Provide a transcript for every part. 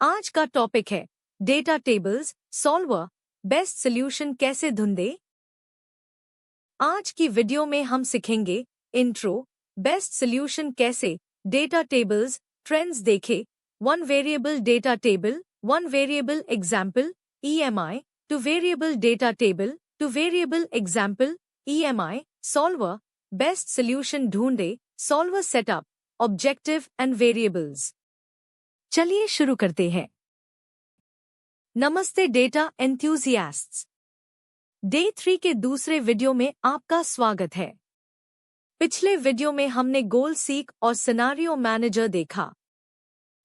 आज का टॉपिक है data tables solver best solution कैसे ढूंढे। आज की वीडियो में हम सीखेंगे इंट्रो बेस्ट सॉल्यूशन कैसे डेटा टेबल्स ट्रेंड्स देखे one variable data table one variable example EMI two variable data table two variable example EMI solver best solution ढूंढे solver setup objective and variables. चलिए शुरू करते हैं। नमस्ते डेटा एंथुसियास्ट्स, डे 3 के दूसरे वीडियो में आपका स्वागत है। पिछले वीडियो में हमने गोल सीक और सिनेरियो मैनेजर देखा।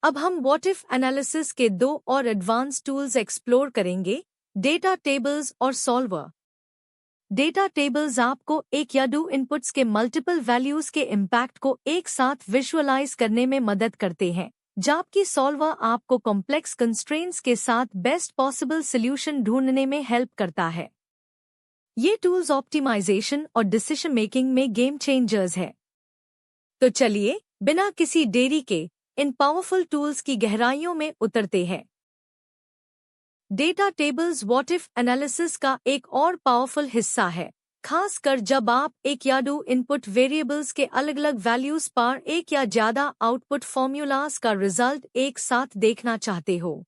अब हम व्हाट इफ एनालिसिस के दो और एडवांस टूल्स एक्सप्लोर करेंगे, डेटा टेबल्स और सॉल्वर। डेटा टेबल्स आपको एक या दो इनपुट्स के मल्टीपल वैल्यूज के इम्पैक्ट को एक साथ विजुअलाइज करने में मदद करते हैं, जबकि सॉल्वर आपको कॉम्प्लेक्स कंस्ट्रेंट्स के साथ बेस्ट पॉसिबल सॉल्यूशन ढूंढने में हेल्प करता है। ये टूल्स ऑप्टिमाइजेशन और डिसीजन मेकिंग में गेम चेंजर्स है। तो चलिए बिना किसी देरी के इन पावरफुल टूल्स की गहराइयों में उतरते हैं। Data tables what if analysis का एक और पावरफुल हिस्सा है, खासकर जब आप एक या दो इनपुट वेरिएबल्स के अलग अलग वैल्यूज पर एक या ज्यादा आउटपुट फॉर्मूलाज का रिजल्ट एक साथ देखना चाहते हो।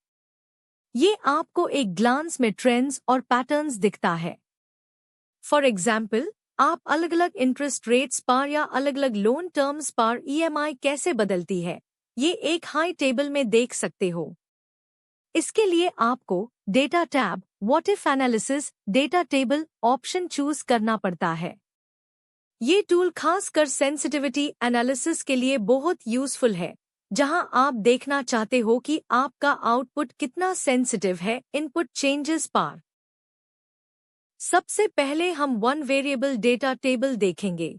ये आपको एक ग्लांस में ट्रेंड्स और पैटर्न्स दिखता है। फॉर एग्जाम्पल, आप अलग अलग इंटरेस्ट रेट्स पर या अलग अलग लोन टर्म्स पर EMI कैसे बदलती है, ये एक हाई टेबल में देख सकते हो। इसके लिए आपको data tab what if analysis data table option choose करना पड़ता है। ये टूल खासकर सेंसिटिविटी एनालिसिस के लिए बहुत यूजफुल है, जहां आप देखना चाहते हो कि आपका आउटपुट कितना सेंसिटिव है इनपुट चेंजेस पर। सबसे पहले हम वन वेरिएबल डेटा टेबल देखेंगे।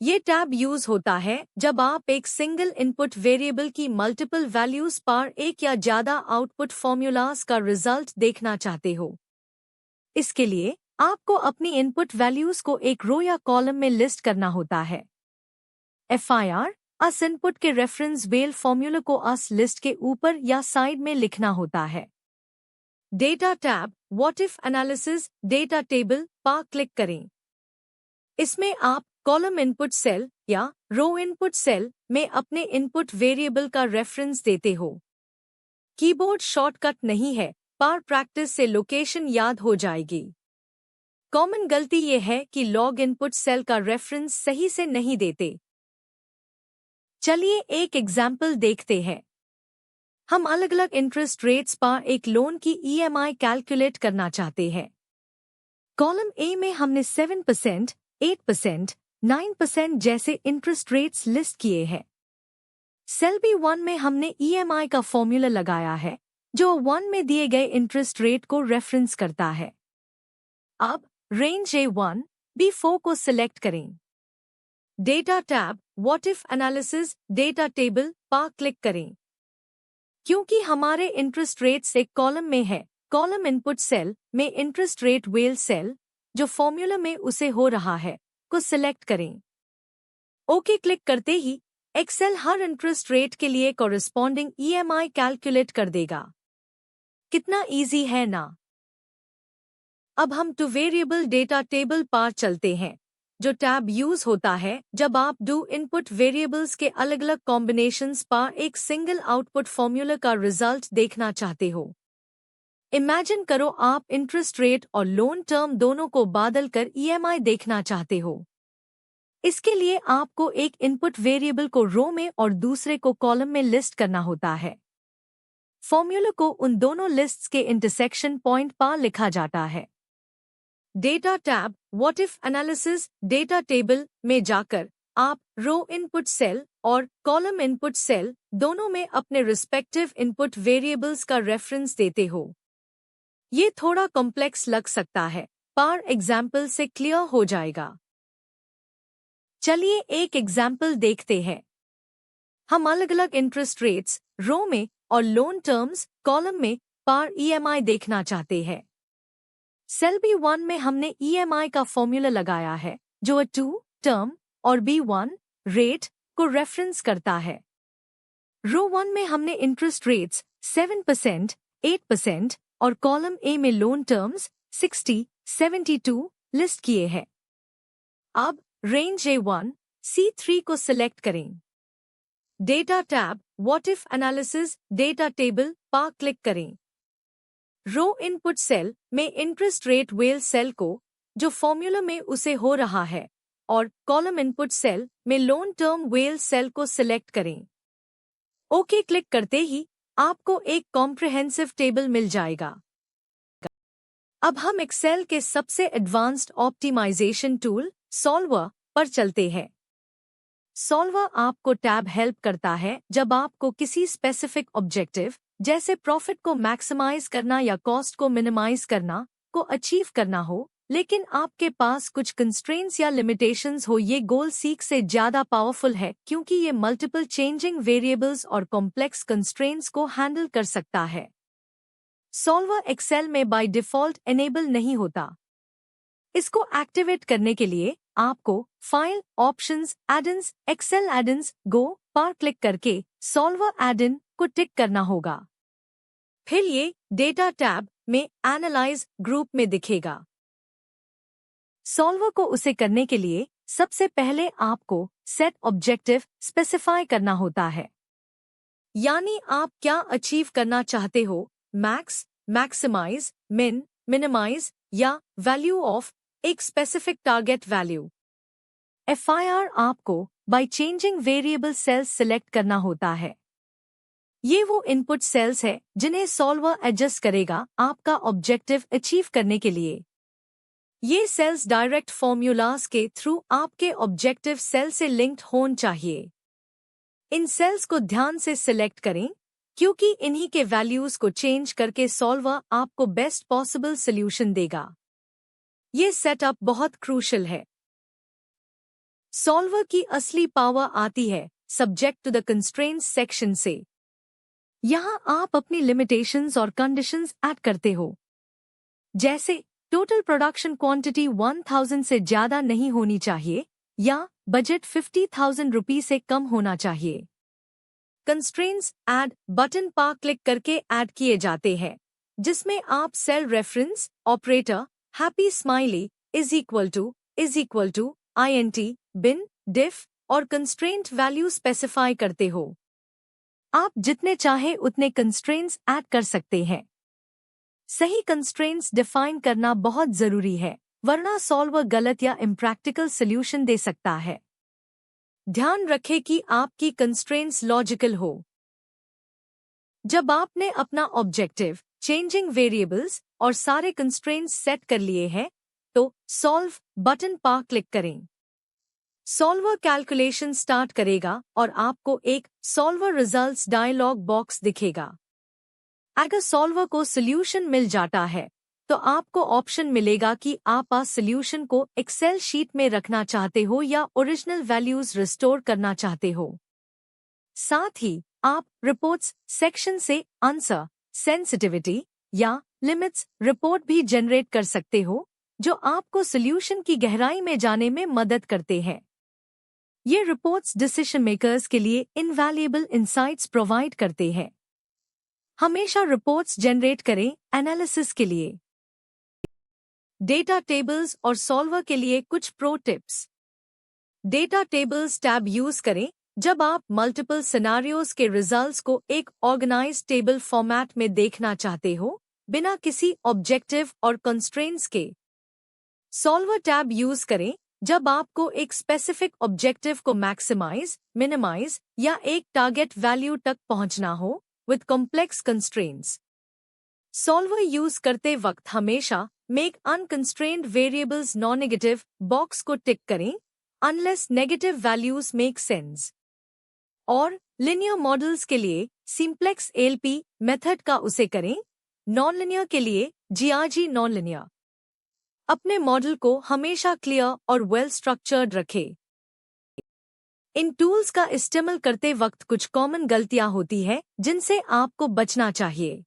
ये टैब यूज होता है जब आप एक सिंगल इनपुट वेरिएबल की मल्टीपल वैल्यूज पर एक या ज्यादा आउटपुट फॉर्मूलाज का रिजल्ट देखना चाहते हो। इसके लिए आपको अपनी इनपुट वैल्यूज को एक रो या कॉलम में लिस्ट करना होता है। FIR अस इनपुट के रेफरेंस वेल फॉर्मूला को अस लिस्ट के ऊपर या साइड में लिखना होता है। Data tab what if analysis data table पर क्लिक करें। इसमें आप कॉलम इनपुट सेल या रो इनपुट सेल में अपने इनपुट वेरिएबल का रेफरेंस देते हो। कीबोर्ड शॉर्टकट नहीं है, पर प्रैक्टिस से लोकेशन याद हो जाएगी। कॉमन गलती ये है कि लॉग इनपुट सेल का रेफरेंस सही से नहीं देते। चलिए एक एग्जाम्पल देखते हैं। हम अलग अलग इंटरेस्ट रेट्स पर एक लोन की EMI कैलकुलेट करना चाहते हैं। कॉलम A में हमने 7%, 8%, 9% जैसे इंटरेस्ट रेट्स लिस्ट किए हैं। सेल B1 में हमने EMI का फॉर्मूला लगाया है, जो 1 में दिए गए इंटरेस्ट रेट को रेफरेंस करता है। अब रेंज A1, B4 को सिलेक्ट करें। Data tab what if analysis data table पर क्लिक करें। क्योंकि हमारे इंटरेस्ट रेट्स एक कॉलम में है, कॉलम इनपुट सेल में इंटरेस्ट रेट वेल सेल, जो फॉर्मूला में उसे हो रहा है, को सिलेक्ट करें। ओके क्लिक करते ही एक्सेल हर इंटरेस्ट रेट के लिए कॉरेस्पॉन्डिंग EMI कैलकुलेट कर देगा। कितना इजी है ना। अब हम टू वेरिएबल डेटा टेबल पर चलते हैं, जो टैब यूज होता है जब आप दो इनपुट वेरिएबल्स के अलग अलग कॉम्बिनेशंस पर एक सिंगल आउटपुट फॉर्मूला का रिजल्ट देखना चाहते हो। इमेजिन करो आप इंटरेस्ट रेट और लोन टर्म दोनों को बादल कर EMI देखना चाहते हो। इसके लिए आपको एक इनपुट वेरिएबल को रो में और दूसरे को कॉलम में लिस्ट करना होता है। फॉर्मूला को उन दोनों लिस्ट्स के इंटरसेक्शन पॉइंट पर लिखा जाता है। Data tab what if analysis data table में जाकर आप रो इनपुट सेल और कॉलम इनपुट सेल दोनों में अपने रिस्पेक्टिव इनपुट वेरिएबल्स का रेफरेंस देते हो। ये थोड़ा कॉम्प्लेक्स लग सकता है, पर एग्जाम्पल से क्लियर हो जाएगा। चलिए एक एग्जाम्पल देखते हैं। हम अलग अलग इंटरेस्ट रेट्स रो में और लोन टर्म्स कॉलम में पर EMI देखना चाहते हैं। सेल B1 में हमने EMI का फॉर्मूला लगाया है, जो A2 टर्म और B1 रेट को रेफरेंस करता है। रो 1 में हमने इंटरेस्ट रेट्स 7%, 8% और कॉलम ए में लोन टर्म्स 60, 72 लिस्ट किए हैं। अब रेंज A1, C3 को सिलेक्ट करें। Data tab what if analysis data table पर क्लिक करें। रो इनपुट सेल में इंटरेस्ट रेट वेल सेल को जो फॉर्मूला में उसे हो रहा है और कॉलम इनपुट सेल में लोन टर्म वेल सेल को सिलेक्ट करें। ओके क्लिक करते ही आपको एक कॉम्प्रिहेंसिव टेबल मिल जाएगा। अब हम एक्सेल के सबसे एडवांस्ड ऑप्टिमाइजेशन टूल सॉल्वर पर चलते हैं। सॉल्वर आपको टैब हेल्प करता है जब आपको किसी स्पेसिफिक ऑब्जेक्टिव जैसे प्रॉफिट को मैक्सिमाइज करना या कॉस्ट को मिनिमाइज करना को अचीव करना हो, लेकिन आपके पास कुछ कंस्ट्रेंट्स या लिमिटेशंस हो। ये गोल सीक से ज्यादा पावरफुल है क्योंकि ये मल्टीपल चेंजिंग वेरिएबल्स और कॉम्प्लेक्स कंस्ट्रेंट्स को हैंडल कर सकता है। सॉल्वर एक्सेल में बाय डिफॉल्ट एनेबल नहीं होता। इसको एक्टिवेट करने के लिए आपको फाइल, ऑप्शंस, एड-इन्स, एक्सेल एड-इन्स, गो पर क्लिक करके सॉल्वर एड-इन को टिक करना होगा। फिर ये डेटा टैब में एनालाइज ग्रुप में दिखेगा। सॉल्वर को उसे करने के लिए सबसे पहले आपको सेट ऑब्जेक्टिव स्पेसिफाई करना होता है, यानी आप क्या अचीव करना चाहते हो, मैक्स, मैक्सिमाइज, मिन, मिनिमाइज या वैल्यू ऑफ एक स्पेसिफिक टारगेट वैल्यू। FIR आपको by changing variable cells select करना होता है। ये वो इनपुट सेल्स है जिन्हें सॉल्वर एडजस्ट करेगा आपका ऑब्जेक्टिव अचीव करने के लिए। ये सेल्स डायरेक्ट फॉर्मूलाज के थ्रू आपके ऑब्जेक्टिव सेल से लिंक्ड होने चाहिए। इन सेल्स को ध्यान से सिलेक्ट करें क्योंकि इन्हीं के वैल्यूज को चेंज करके सॉल्वर आपको बेस्ट पॉसिबल सॉल्यूशन देगा। ये सेटअप बहुत क्रूशियल है। सॉल्वर की असली पावर आती है subject to the constraints section से। यहाँ आप अपनी लिमिटेशंस और कंडीशंस ऐड करते हो, जैसे टोटल प्रोडक्शन क्वांटिटी 1000 से ज्यादा नहीं होनी चाहिए या बजट 50,000 रुपये से कम होना चाहिए। कंस्ट्रेंट्स ऐड बटन पर क्लिक करके ऐड किए जाते हैं, जिसमें आप cell reference, operator, happy smiley is equal to INT, bin, dif और कंस्ट्रेंट वैल्यू स्पेसिफाई करते हो। आप जितने चाहे उतने कंस्ट्रेंट्स ऐड कर सकते हैं। सही कंस्ट्रेंट्स डिफाइन करना बहुत जरूरी है, वरना सॉल्वर गलत या इम्प्रैक्टिकल सॉल्यूशन दे सकता है। ध्यान रखें कि आपकी कंस्ट्रेंट्स लॉजिकल हो। जब आपने अपना ऑब्जेक्टिव, चेंजिंग वेरिएबल्स और सारे कंस्ट्रेंट्स सेट कर लिए हैं, तो सॉल्व बटन पर क्लिक करें। सॉल्वर कैलकुलेशन स्टार्ट करेगा और आपको एक सॉल्वर रिजल्ट्स डायलॉग बॉक्स दिखेगा। अगर सॉल्वर को सॉल्यूशन मिल जाता है तो आपको ऑप्शन मिलेगा कि आप सॉल्यूशन को एक्सेल शीट में रखना चाहते हो या ओरिजिनल वैल्यूज रिस्टोर करना चाहते हो। साथ ही आप रिपोर्ट्स सेक्शन से आंसर, सेंसिटिविटी या लिमिट्स रिपोर्ट भी जनरेट कर सकते हो, जो आपको सॉल्यूशन की गहराई में जाने में मदद करते हैं। ये रिपोर्ट्स डिसीजन मेकर्स के लिए इनवैल्यूएबल इंसाइट्स प्रोवाइड करते हैं। हमेशा रिपोर्ट्स जनरेट करें एनालिसिस के लिए। डेटा टेबल्स और सॉल्वर के लिए कुछ pro tips. Data tables tab use करें जब आप मल्टीपल सिनेरियोज के रिजल्ट्स को एक ऑर्गेनाइज्ड टेबल फॉर्मेट में देखना चाहते हो, बिना किसी ऑब्जेक्टिव और कंस्ट्रेंट्स के। सॉल्वर टैब यूज करें जब आपको एक स्पेसिफिक ऑब्जेक्टिव को मैक्सिमाइज, मिनिमाइज या एक टारगेट वैल्यू तक पहुंचना हो with complex constraints. Solver use करते वक्त हमेशा make unconstrained variables non negative box को टिक करें unless negative values make sense. और लिनियर मॉडल्स के लिए सिंप्लेक्स ALP मेथड का उसे करें, नॉन लिनियर के लिए GRG नॉन लिनियर। अपने मॉडल को हमेशा क्लियर और वेल स्ट्रक्चर्ड रखें। इन टूल्स का इस्तेमाल करते वक्त कुछ कॉमन गलतियां होती है जिनसे आपको बचना चाहिए।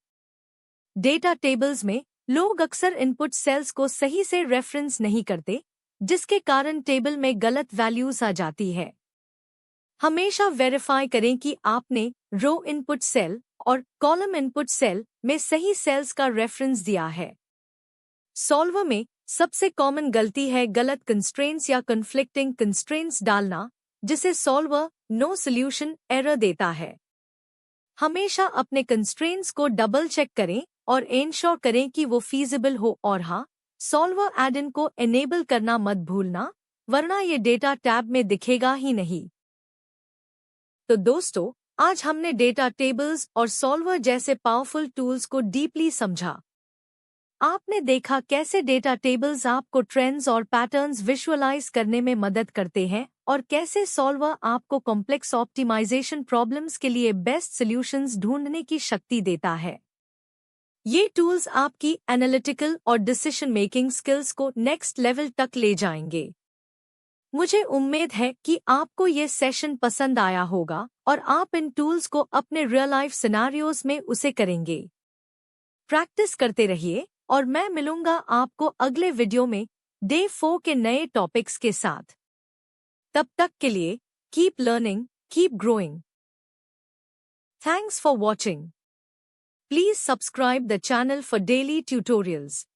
डेटा टेबल्स में लोग अक्सर इनपुट सेल्स को सही से रेफरेंस नहीं करते, जिसके कारण टेबल में गलत वैल्यूज आ जाती है। हमेशा वेरीफाई करें कि आपने रो इनपुट सेल और कॉलम इनपुट सेल में सही सेल्स का रेफरेंस दिया है। सॉल्वर में सबसे कॉमन गलती है गलत कंस्ट्रेंट्स या कन्फ्लिक्टिंग कंस्ट्रेंट्स डालना, जिसे सॉल्वर नो सॉल्यूशन एरर देता है। हमेशा अपने कंस्ट्रेंट्स को डबल चेक करें और इंश्योर करें कि वो फीजिबल हो, और हाँ, सॉल्वर एड-इन को एनेबल करना मत भूलना, वरना ये डेटा टैब में दिखेगा ही नहीं। तो दोस्तों, आज हमने डेटा टेबल्स और सॉल्वर जैसे पावरफुल टूल्स को डीपली समझा। आपने देखा कैसे डेटा टेबल्स आपको ट्रेंड्स और पैटर्न्स विजुअलाइज करने में मदद करते हैं, और कैसे सॉल्वर आपको कॉम्प्लेक्स ऑप्टिमाइजेशन प्रॉब्लम्स के लिए बेस्ट सॉल्यूशंस ढूंढने की शक्ति देता है। ये टूल्स आपकी एनालिटिकल और डिसीजन मेकिंग स्किल्स को नेक्स्ट लेवल तक ले जाएंगे। मुझे उम्मीद है कि आपको ये सेशन पसंद आया होगा और आप इन टूल्स को अपने रियल लाइफ सिनेरियोज में उसे करेंगे। प्रैक्टिस करते रहिए और मैं मिलूंगा आपको अगले वीडियो में डे 4 के नए टॉपिक्स के साथ। तब तक के लिए keep learning, keep growing. Thanks for watching. Please subscribe the channel for daily tutorials.